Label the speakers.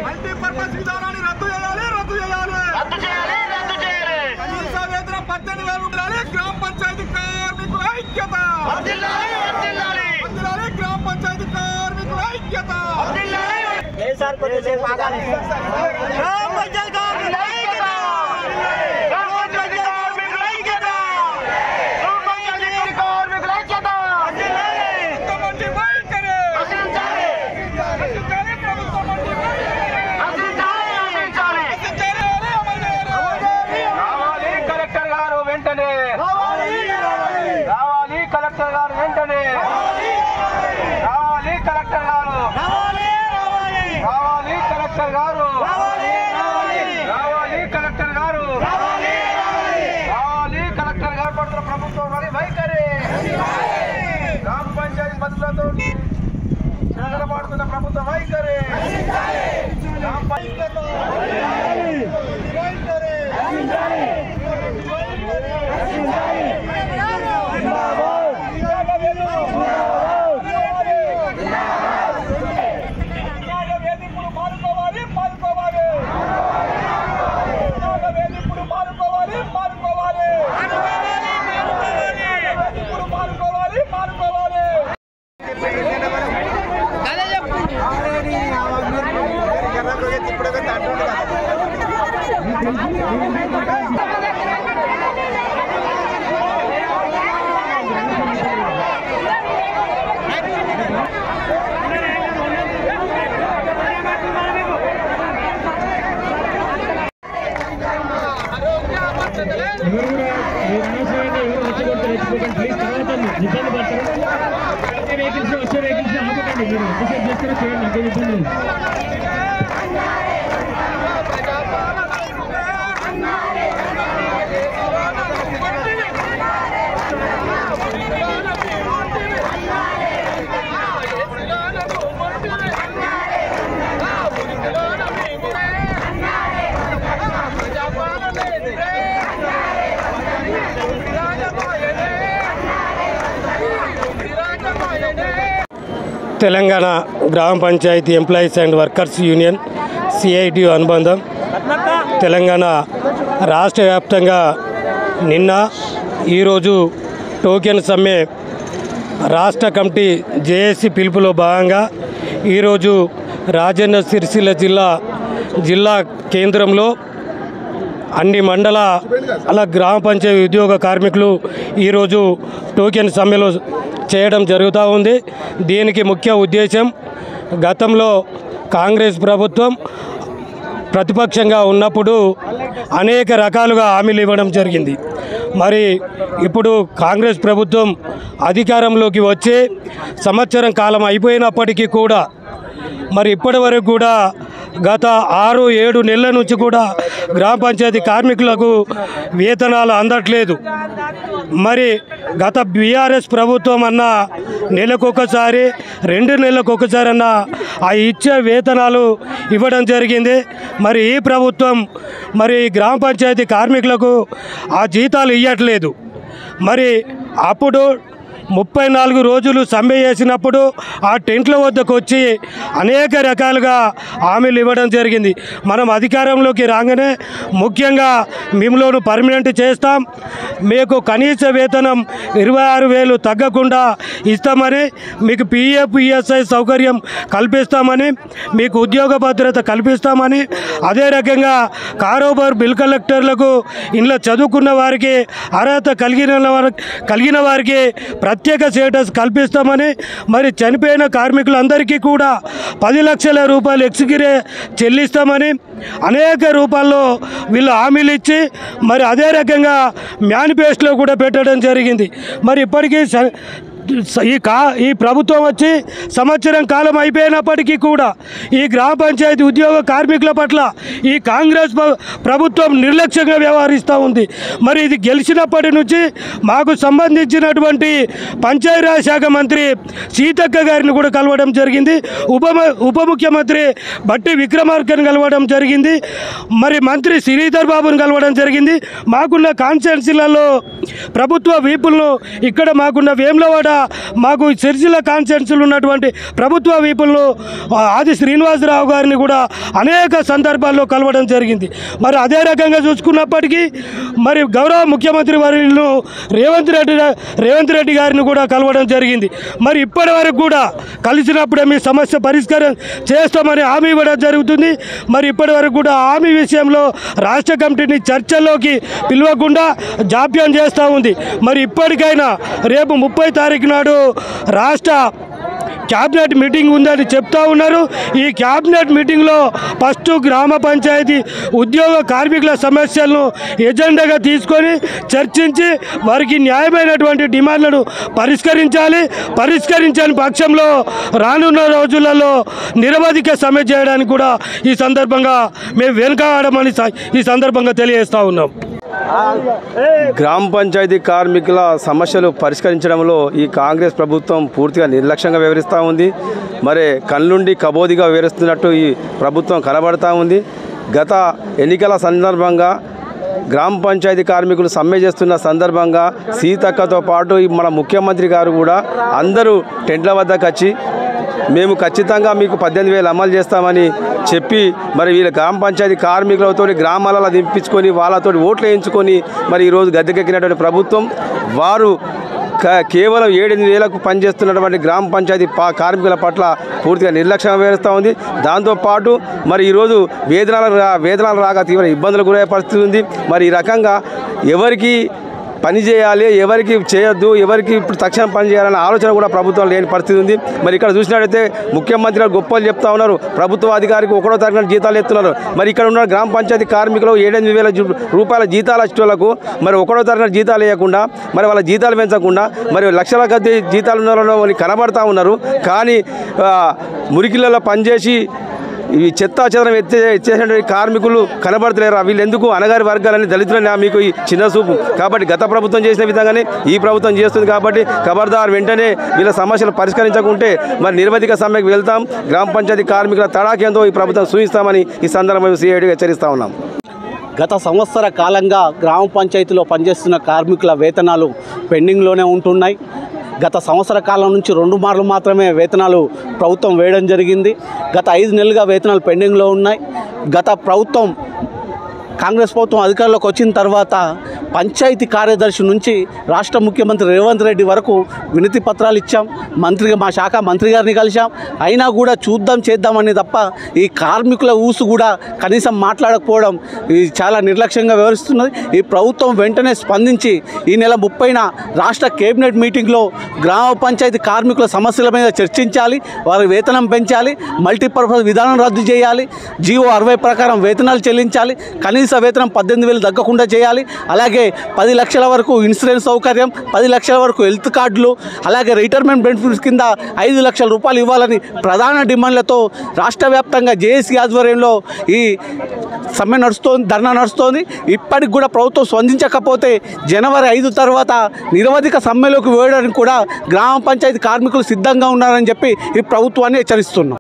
Speaker 1: Multipurpose విధానాన్ని రద్దు చేయాలి, రద్దు చేయాలి, రద్దు చేయాలి, రద్దు చేయాలి. కనీస వేతనం 18,000 ఉండాలి. గ్రామ పంచాయతీ కార్మికుల ఐక్యత వర్ధిల్లాలి, వర్ధిల్లాలి, వర్ధిల్లాలి. గ్రామ పంచాయతీ కార్మికుల ఐక్యత వర్ధిల్లాలి. సార్ కొద్దిసేపు ఆగాలి. గ్రామ పంచాయతీ కార్మికుల ఐక్యత, గ్రామ పంచాయతీ కార్మికుల ఐక్యత, గ్రామ పంచాయతీ కార్మికుల ఐక్యత వర్ధిల్లాలి. ముఖ్యమంత్రి వైఖరి రక్షించాలి, రక్షించాలి. ప్రభుత్వం రావాలి. కలెక్టర్ గారు వెంటనే రావాలి, కలెక్టర్ గారు వెంటనే రావాలి, కలెక్టర్ గారు రావాలి, కలెక్టర్ గారు రావాలి, కలెక్టర్ గారు రావాలి, కలెక్టర్ గారు పడుతున్న ప్రభుత్వం మరి వైఖరి గ్రామ పంచాయతీ బదులతో నిలబడుతున్న ప్రభుత్వ వైఖరి గ్రామ పంచాయతీ
Speaker 2: తెలంగాణ గ్రామ panchayat employees and workers union CITU అనుబంధం తెలంగాణ రాష్ట్ర వ్యాప్తంగా నిన్న ఈరోజు టోకెన్ సమ్మె రాష్ట్ర కమిటీ జేఏసీ పిలుపులో భాగంగా ఈరోజు రాజన్న సిరిసిల్ల జిల్లా కేంద్రంలో అన్ని మండల గ్రామ పంచాయతీ ఉద్యోగ కార్మికులు ఈరోజు టోకెన్ సమ్మెలో చేయడం జరుగుతూ ఉంది. దీనికి ముఖ్య ఉద్దేశం గతంలో కాంగ్రెస్ ప్రభుత్వం ప్రతిపక్షంగా ఉన్నప్పుడు అనేక రకాలుగా హామీలు ఇవ్వడం జరిగింది. మరి ఇప్పుడు కాంగ్రెస్ ప్రభుత్వం అధికారంలోకి వచ్చి సంవత్సరం కాలం అయిపోయినప్పటికీ కూడా మరి ఇప్పటి వరకు కూడా గత 6-7 నెలల నుంచి కూడా గ్రామ పంచాయతీ కార్మికులకు వేతనాలు అందట్లేదు. మరి గత బీఆర్ఎస్ ప్రభుత్వం అన్న నెలకొకసారి 2 నెలలకొకసారి అన్న ఆ ఇచ్చే వేతనాలు ఇవ్వడం జరిగింది. మరి ఈ ప్రభుత్వం మరి గ్రామ పంచాయతీ కార్మికులకు ఆ జీతాలు ఇవ్వట్లేదు. మరి అప్పుడు 34 రోజులు సమ్మె చేసినప్పుడు ఆ టెంట్ల వద్దకు వచ్చి అనేక రకాలుగా హామీలు ఇవ్వడం జరిగింది. మనం అధికారంలోకి రాగానే ముఖ్యంగా మిమ్మల్ని పర్మనెంట్ చేస్తాం, మీకు కనీస వేతనం 26,000 తగ్గకుండా ఇస్తామని, మీకు పిఎఫ్ ఈఎస్ఐ సౌకర్యం కల్పిస్తామని, మీకు ఉద్యోగ భద్రత కల్పిస్తామని, అదే రకంగా కారోబార్ బిల్ కలెక్టర్లకు ఇంట్లో చదువుకున్న వారికి అర్హత కలిగిన వారికి ప్రత్యేక స్టేటస్ కల్పిస్తామని, మరి చనిపోయిన కార్మికులందరికీ కూడా 10 లక్షల రూపాయలు ఎక్స్గ్రే చెల్లిస్తామని అనేక రూపాల్లో వీళ్ళు హామీలు ఇచ్చి మరి అదే రకంగా మేనిఫెస్టోలో కూడా పెట్టడం జరిగింది. మరి ఇప్పటికీ ఈ ప్రభుత్వం వచ్చి సంవత్సరం కాలం అయిపోయినప్పటికీ కూడా ఈ గ్రామ పంచాయతీ ఉద్యోగ కార్మికుల పట్ల ఈ కాంగ్రెస్ ప్రభుత్వం నిర్లక్ష్యంగా వ్యవహరిస్తూ ఉంది. మరి ఇది గెలిచినప్పటి నుంచి మాకు సంబంధించినటువంటి పంచాయతీరాజ్ శాఖ మంత్రి సీతక్క గారిని కూడా కలవడం జరిగింది, ఉప ముఖ్యమంత్రి బట్టి విక్రమార్కను కలవడం జరిగింది, మరి మంత్రి శ్రీధర్ బాబును కలవడం జరిగింది. మాకున్న కాన్స్టిట్యున్సీలలో ప్రభుత్వ వీపులను ఇక్కడ మాకున్న వేములవాడ మాకు సిరిసిల్ల కాన్స్టిట్యున్సీలు ఉన్నటువంటి ప్రభుత్వ వీపులను ఆది శ్రీనివాసరావు గారిని కూడా అనేక సందర్భాల్లో కలవడం జరిగింది. మరి అదే రకంగా చూసుకున్నప్పటికీ మరి గౌరవ ముఖ్యమంత్రి వర్యులను రేవంత్ రెడ్డి గారిని కూడా కలవడం జరిగింది. మరి ఇప్పటి వరకు కూడా కలిసినప్పుడే మీ సమస్య పరిష్కారం చేస్తామని హామీ ఇవ్వడం జరుగుతుంది. మరి ఇప్పటి వరకు కూడా హామీ విషయంలో రాష్ట్ర కమిటీని చర్చల్లోకి పిలవకుండా జాప్యం చేస్తూ ఉంది. మరి ఇప్పటికైనా రేపు 30 తారీఖు నాడు రాష్ట్ర క్యాబినెట్ మీటింగ్ ఉందని చెప్తా ఉన్నారు. ఈ క్యాబినెట్ మీటింగ్లో ఫస్ట్ గ్రామ పంచాయతీ ఉద్యోగ కార్మికుల సమస్యలను ఎజెండాగా తీసుకొని చర్చించి వారికి న్యాయమైనటువంటి డిమాండ్లను పరిష్కరించని పక్షంలో రానున్న రోజులలో నిరవధిక సమ్మె చేయడానికి కూడా ఈ సందర్భంగా మేము వెనుకాడమని ఈ సందర్భంగా తెలియజేస్తూ ఉన్నాం.
Speaker 3: గ్రామ పంచాయతీ కార్మికుల సమస్యలు పరిష్కరించడంలో ఈ కాంగ్రెస్ ప్రభుత్వం పూర్తిగా నిర్లక్ష్యంగా వ్యవహరిస్తూ ఉంది. మరి కళ్ళుండి కబోదిగా వ్యవహరిస్తున్నట్టు ఈ ప్రభుత్వం కనబడతా ఉంది. గత ఎన్నికల సందర్భంగా గ్రామ పంచాయతీ కార్మికులు సమ్మె చేస్తున్న సందర్భంగా సీతక్కతో పాటు మన ముఖ్యమంత్రి గారు కూడా అందరూ టెంట్ల వద్దకు వచ్చి మేము ఖచ్చితంగా మీకు 18,000 అమలు చేస్తామని చెప్పి మరి వీళ్ళ గ్రామ పంచాయతీ కార్మికులతో గ్రామాలలో దింపించుకొని వాళ్ళతో ఓట్లు వేయించుకొని మరి ఈరోజు గద్దెకెక్కినటువంటి ప్రభుత్వం వారు కేవలం 7-8 పనిచేస్తున్నటువంటి గ్రామ పంచాయతీ కార్మికుల పట్ల పూర్తిగా నిర్లక్ష్యంగా వ్యవహరిస్తూ ఉంది. దాంతోపాటు మరి ఈరోజు వేతనాలు రాక తీవ్ర ఇబ్బందులు గురయ్యే పరిస్థితి ఉంది. మరి ఈ రకంగా ఎవరికి పని చేయాలి, ఎవరికి చేయొద్దు, ఎవరికి ఇప్పుడు తక్షణం పని చేయాలనే ఆలోచన కూడా ప్రభుత్వం లేని పరిస్థితి ఉంది. మరి ఇక్కడ చూసినట్టయితే ముఖ్యమంత్రి గారు గొప్పలు చెప్తా ఉన్నారు, ప్రభుత్వ అధికారికి 1వ తారీఖున జీతాలు ఎత్తున్నారు. మరి ఇక్కడ ఉన్న గ్రామ పంచాయతీ కార్మికులు 7-8,000 రూపాయల జీతాలు వచ్చేటోళ్లకు మరి 1వ తారీఖున జీతాలు వేయకుండా మరి వాళ్ళ జీతాలు పెంచకుండా మరి లక్షల కొద్ది జీతాలు ఉన్న వాళ్ళు కనబడతా ఉన్నారు. కానీ మురికిళ్ళలో పనిచేసి ఈ చెత్తా చెదరం ఎత్తేసినటువంటి కార్మికులు కనబడతలేరు. వీళ్ళు ఎందుకు అనగారి వర్గాలని దళితులని మీకు ఈ చిన్న చూపు. కాబట్టి గత ప్రభుత్వం చేసిన విధంగానే ఈ ప్రభుత్వం చేస్తుంది. కాబట్టి ఖబర్దార్ వెంటనే వీళ్ళ సమస్యలు పరిష్కరించకుంటే మరి నిరవధిక సమ్మెకు వెళ్తాం. గ్రామ పంచాయతీ కార్మికుల తడాకేంతో ఈ ప్రభుత్వం సూచిస్తామని ఈ సందర్భంగా సిఐడి హెచ్చరిస్తా ఉన్నాం.
Speaker 4: గత సంవత్సర కాలంగా గ్రామ పంచాయతీలో పనిచేస్తున్న కార్మికుల వేతనాలు పెండింగ్లోనే ఉంటున్నాయి. గత సంవత్సర కాలం నుంచి 2 మార్లు మాత్రమే వేతనాలు ప్రభుత్వం వేయడం జరిగింది. గత 5 నెలలుగా వేతనాలు పెండింగ్లో ఉన్నాయి. గత ప్రభుత్వం కాంగ్రెస్ ప్రభుత్వం అధికారంలోకి వచ్చిన తర్వాత పంచాయతీ కార్యదర్శి నుంచి రాష్ట్ర ముఖ్యమంత్రి రేవంత్ రెడ్డి వరకు వినతి పత్రాలు ఇచ్చాం. మా శాఖ మంత్రి గారిని కలిసాం. అయినా కూడా చేద్దామని తప్ప ఈ కార్మికుల ఊసు కూడా కనీసం మాట్లాడకపోవడం ఇది చాలా నిర్లక్ష్యంగా వ్యవహరిస్తున్నది. ఈ ప్రభుత్వం వెంటనే స్పందించి ఈ నెల 30న రాష్ట్ర కేబినెట్ మీటింగ్లో గ్రామ పంచాయతీ కార్మికుల సమస్యల మీద చర్చించాలి, వారి వేతనం పెంచాలి, మల్టీపర్పస్ విధానం రద్దు చేయాలి, జీవో 60 ప్రకారం వేతనాలు చెల్లించాలి, కనీస వేతనం 18,000 తగ్గకుండా చేయాలి, అలాగే 10 లక్షల వరకు ఇన్సూరెన్స్ సౌకర్యం, 10 లక్షల వరకు హెల్త్ కార్డులు, అలాగే రిటైర్మెంట్ బెనిఫిట్స్ కింద 5 లక్షల రూపాయలు ఇవ్వాలని ప్రధాన డిమాండ్లతో రాష్ట్ర వ్యాప్తంగా జేఏసీ ఆధ్వర్యంలో ఈ సమ్మె నడుస్తోంది, ధర్నా నడుస్తోంది. ఇప్పటికి కూడా ప్రభుత్వం స్పందించకపోతే జనవరి 5 తర్వాత నిరవధిక సమ్మెలోకి వేయడానికి కూడా గ్రామ పంచాయతీ కార్మికులు సిద్ధంగా ఉన్నారని చెప్పి ఈ ప్రభుత్వాన్ని హెచ్చరిస్తున్నాం.